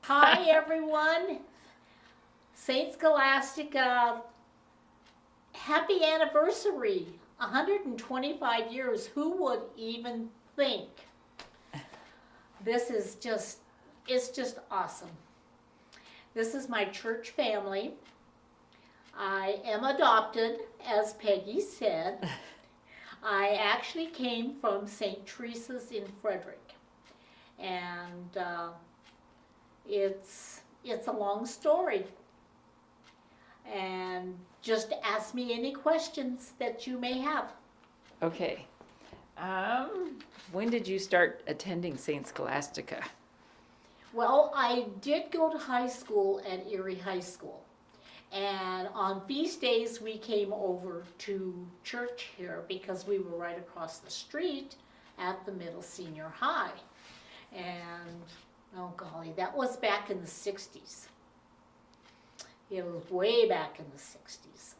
Hi, everyone. St. Scholastica, happy anniversary. 125 years. Who would even think? This is just, it's just awesome. This is my church family. I am adopted, as Peggy said. I actually came from St. Teresa's in Frederick. And it's a long story. And just ask me any questions that you may have. Okay. When did you start attending St. Scholastica? Well, I did go to high school at Erie High School. And on feast days, we came over to church here because we were right across the street at the middle senior high. And, oh golly, that was back in the 60s. It was way back in the 60s.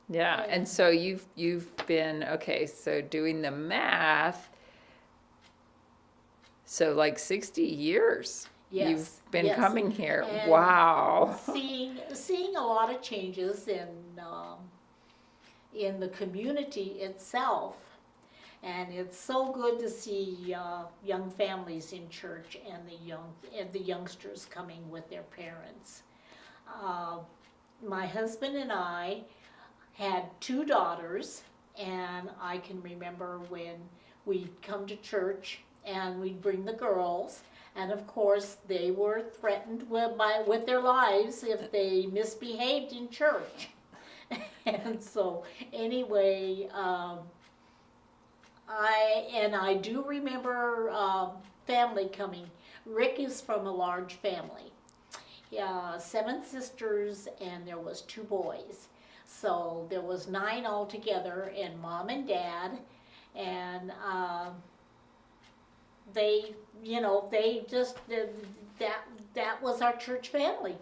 Yeah, and so you've been, okay, so doing the math, so like 60 years. Yes, You've been yes. coming here. And Wow. seeing a lot of changes in the community itself, and it's so good to see young families in church and the youngsters coming with their parents. My husband and I had 2 daughters, and I can remember when we'd come to church and we'd bring the girls. And of course, they were threatened with their lives if they misbehaved in church. And so, anyway, I do remember family coming. Rick is from a large family. 7 sisters, and there was 2 boys. So there was 9 altogether, and Mom and Dad, and they just that was our church family,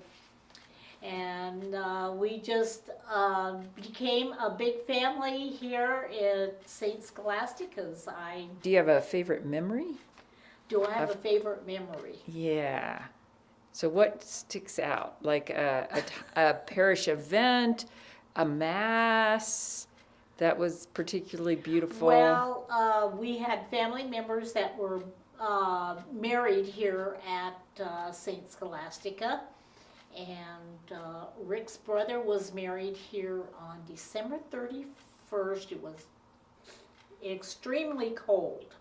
and we just became a big family here at St. Scholastica's. Do you have a favorite memory? Do I have a favorite memory? Yeah. So what sticks out? Like a parish event, a mass that was particularly beautiful? Well, we had family members that were married here at St. Scholastica, and Rick's brother was married here on December 31st. It was extremely cold,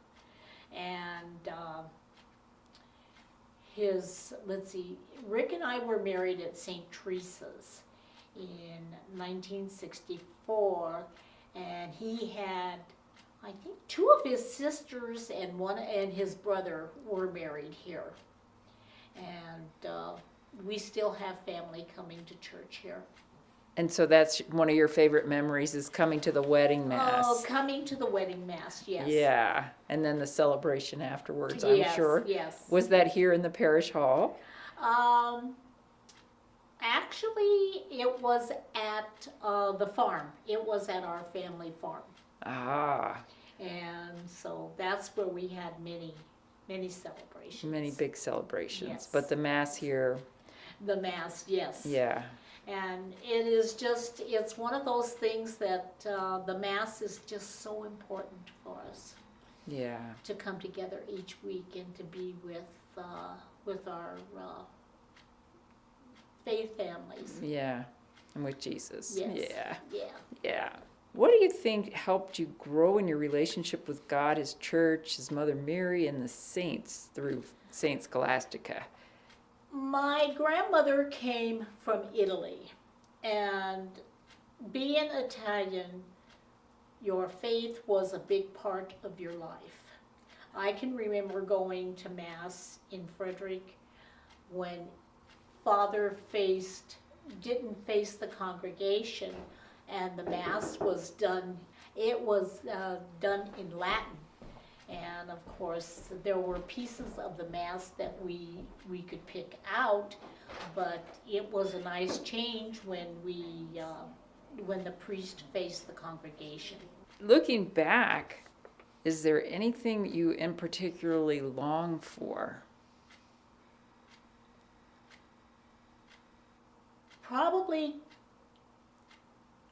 and Rick and I were married at St. Teresa's in 1964, and he had, I think, 2 of his sisters and his brother were married here, and we still have family coming to church here. And so that's one of your favorite memories, is coming to the wedding mass. Oh, coming to the wedding mass, yes. Yeah, and then the celebration afterwards, Yes, I'm sure. yes. Was that here in the parish hall? Actually, it was at the farm. It was at our family farm. Ah. And so that's where we had many celebrations. Many big celebrations. Yes. But the mass here. The mass, yes. Yeah. And it is just, it's one of those things that the mass is just so important for us. Yeah. To come together each week and to be with our faith families. Yeah. And with Jesus. Yes. Yeah. Yeah. Yeah. What do you think helped you grow in your relationship with God, His church, His Mother Mary, and the saints through St. Scholastica? My grandmother came from Italy, and being Italian, your faith was a big part of your life. I can remember going to Mass in Frederick when Father didn't face the congregation, and the Mass was done. It was done in Latin. And of course, there were pieces of the Mass that we could pick out, but it was a nice change when the priest faced the congregation. Looking back, is there anything you in particularly long for Probably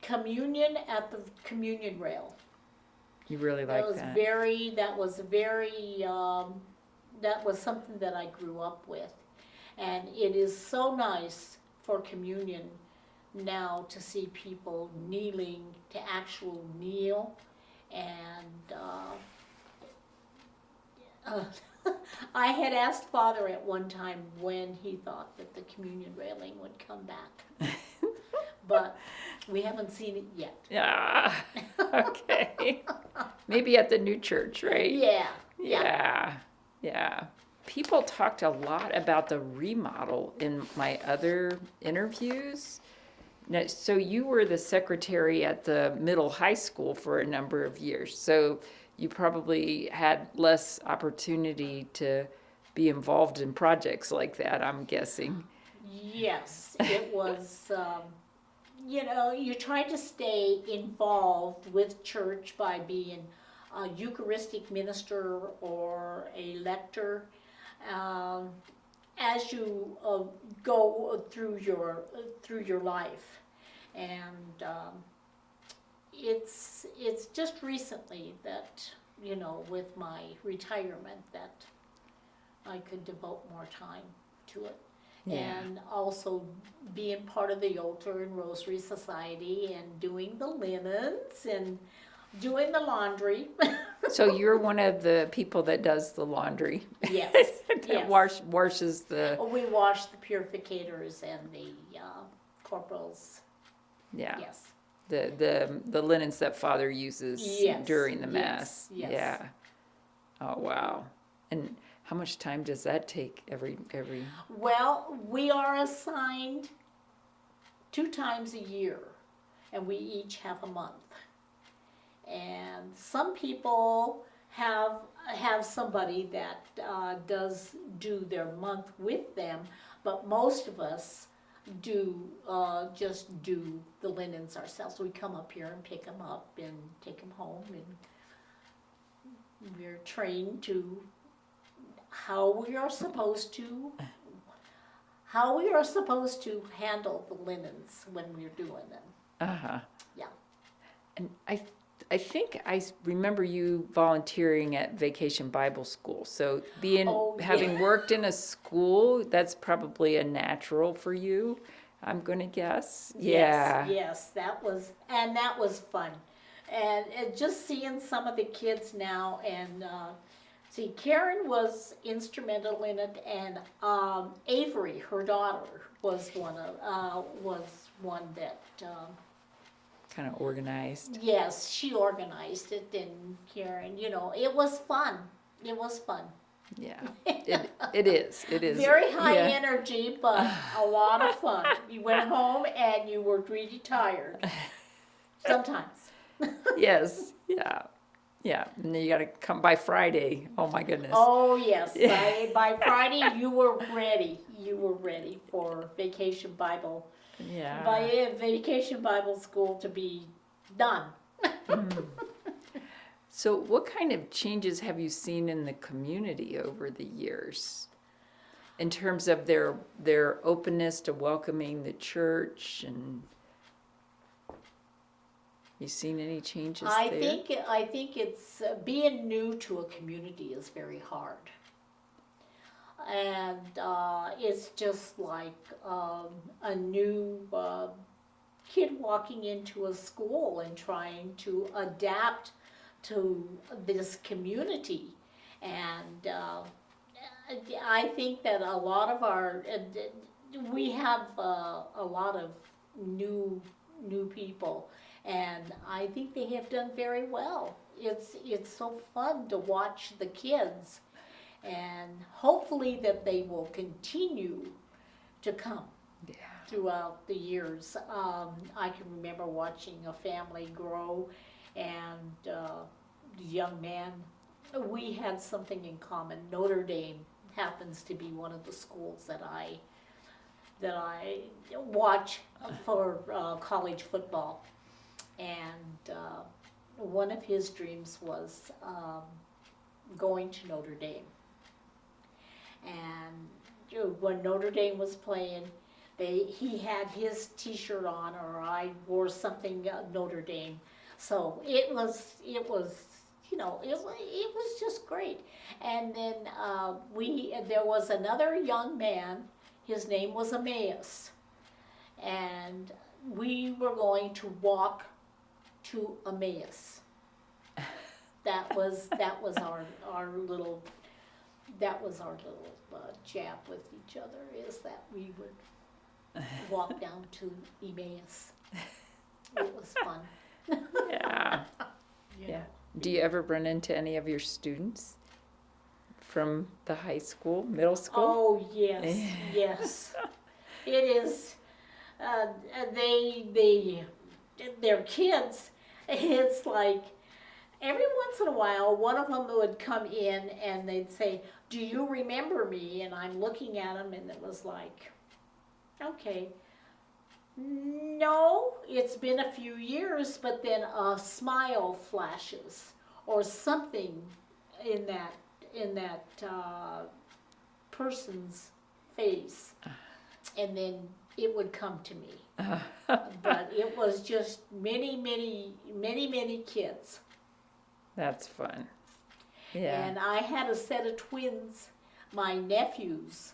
communion at the communion rail. You really like that. That was something that I grew up with. And it is so nice for communion now to see people kneeling, to actual kneel. And I had asked Father at one time when he thought that the communion railing would come back. But we haven't seen it yet. Yeah. Okay. Maybe at the new church, right? Yeah. Yeah. People talked a lot about the remodel in my other interviews. Now, so you were the secretary at the middle high school for a number of years. So you probably had less opportunity to be involved in projects like that, I'm guessing. Yes, it was, you try to stay involved with church by being a Eucharistic minister or a lector as you go through your life. And it's just recently that, with my retirement, that I could devote more time to it. Yeah. And also being part of the Altar and Rosary Society and doing the linens and doing the laundry. So you're one of the people that does the laundry. Yes. That Yes. washes the. We wash the purificators and the corporals. Yeah. Yes. The linens that Father uses Yes, during the Mass. yes. Yeah. Oh wow. And how much time does that take every? Well, we are assigned 2 times a year, and we each have a month. And some people have somebody that does do their month with them, but most of us just do the linens ourselves. We come up here and pick them up and take them home, and we're trained to how we are supposed to handle the linens when we're doing them. Uh-huh. Yeah. And I think I remember you volunteering at Vacation Bible School. So having worked in a school, that's probably a natural for you, I'm going to guess. Yeah. Yes, that was fun. And just seeing some of the kids now, and see, Karen was instrumental in it, and Avery, her daughter, was one that Kind of organized. yes, she organized it, and Karen, it was fun. It was fun. Yeah. It is. Very high Yeah. energy, but a lot of fun. You went home and you were really tired. Sometimes. Yes. Yeah. Yeah. And then you got to come by Friday. Oh my goodness. Oh yes, by Friday you were ready. You were ready for Vacation Bible. Yeah. By Vacation Bible School to be done. So what kind of changes have you seen in the community over the years? In terms of their openness to welcoming the church, and you seen any changes there? I think it's being new to a community is very hard. And it's just like a new kid walking into a school and trying to adapt to this community. And I think that a lot of we have a lot of new people, and I think they have done very well. It's so fun to watch the kids. And hopefully that they will continue to come throughout the years. I can remember watching a family grow, and the young man, we had something in common. Notre Dame happens to be one of the schools that I watch for college football. And one of his dreams was going to Notre Dame. And when Notre Dame was playing, he had his T-shirt on, or I wore something Notre Dame. So it was it was just great. And then there was another young man. His name was Emmaus, and we were going to walk to Emmaus. That was our little jab with each other, is that we would walk down to Emmaus. It was fun. Yeah. Yeah. Do you ever run into any of your students from the high school, middle school? Oh yes, yes. It is. They're kids. It's like every once in a while, one of them would come in and they'd say, "Do you remember me?" And I'm looking at them, and it was like, okay. No, it's been a few years, but then a smile flashes or something in that person's face, and then it would come to me. But it was just many kids. That's fun. Yeah. And I had a set of twins, my nephews.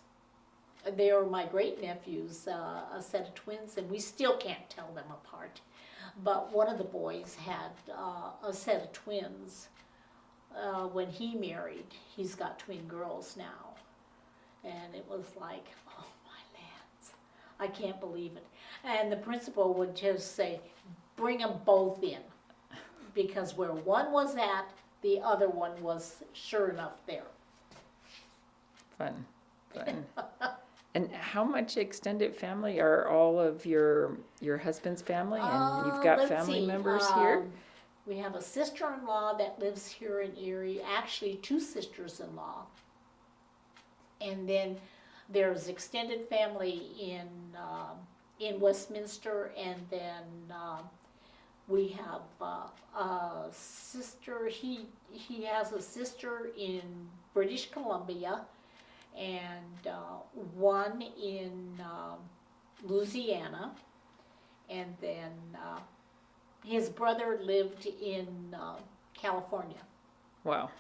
They were my great nephews, a set of twins, and we still can't tell them apart. But one of the boys had a set of twins when he married. He's got twin girls now. And it was like, oh my lands, I can't believe it. And the principal would just say, bring them both in. Because where one was at, the other one was sure enough there. Fun. And how much extended family are all of your husband's family? And you've got family members here? We have a sister-in-law that lives here in Erie, actually 2 sisters-in-law. And then there's extended family in Westminster, and then we have a sister, he has a sister in British Columbia, and one in Louisiana, and then his brother lived in California. Wow.